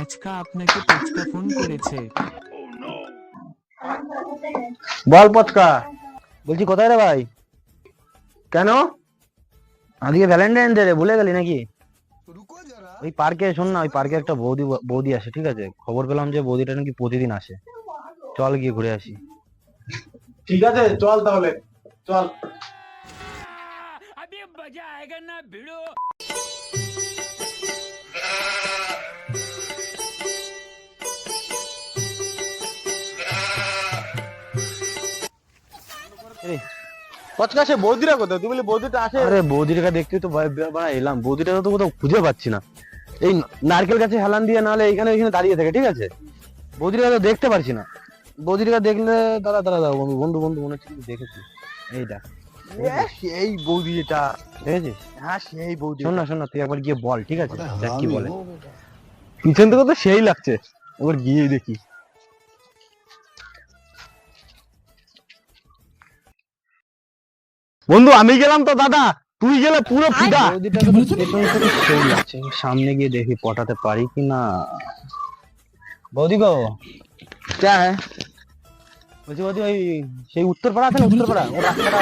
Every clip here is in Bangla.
আজকা আপনাকে পুচকা ফোন করেছে। বল পচকা, বলছি কোথায় রে ভাই? কেন আজকে ভ্যালেন্টাইন ডে রে, ভুলে গেলি নাকি? ওই পার্কে শোন না, ওই পার্কে একটা বৌদি বৌদি আসে, ঠিক আছে? খবর পেলাম যে বৌদিটা নাকি প্রতিদিন আসে। চল গিয়ে ঘুরে আসি। ঠিক আছে, চল তাহলে, চল। अभी मजा आएगा ना भिड़ो। পচকা, সে বৌদিরা কোথায়? তুই বলি বৌদিটা আসে। আরে বৌদিটা দেখতে তো এলাম, বৌদিটা তো কোথাও খুঁজে পাচ্ছি না। এই নারকেল গাছে হেলান দিয়ে, নাহলে এখানে ওইখানে দাঁড়িয়ে থাকে, ঠিক আছে? বৌদিটা তো দেখতে পারছি না। বৌদিটা দেখলে দাদা দাদা দাদা বন্ধু বন্ধু বন্ধু মনে হচ্ছে দেখেছি। এই দেখ, সেই বৌদি এটা, দেখেছিস? হ্যাঁ সেই বৌদি। শোন না, তুই একবার গিয়ে বল, ঠিক আছে? দেখ কি বলে। পিছন থেকে তো সেই লাগছে, একবার গিয়ে দেখি। বন্ধু আমি গেলাম তো দাদা, তুই গেলে পুরো ফিদা। বৌদিটাকে তো পেছন থেকে সেই লাগছে, সামনে গিয়ে দেখি পটাতে পারি কিনা। বৌদি গো, क्या है? বলছি বৌদি, ওই সেই উত্তরপাড়া আছে না, উত্তরপাড়া, ও রাস্তাটা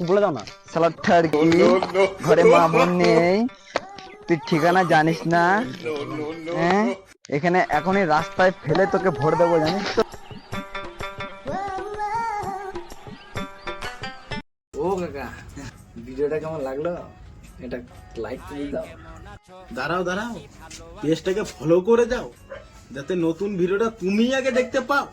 বলে দাও না। শালা ঠাড়কি, ঘরে মা বোন নেই, তুই ঠিকানা জানিস না? হ্যাঁ, এখানে এখনই রাস্তায় ফেলে তোকে ভোট দেবো, জানিস তো? ও কাকা, ভিডিওটা কেমন লাগলো? এটা লাইক করে দাও। দাঁড়াও দাঁড়াও, পেজটাকে ফলো করে যাও, যাতে নতুন ভিডিওটা তুমি আগে দেখতে পাও।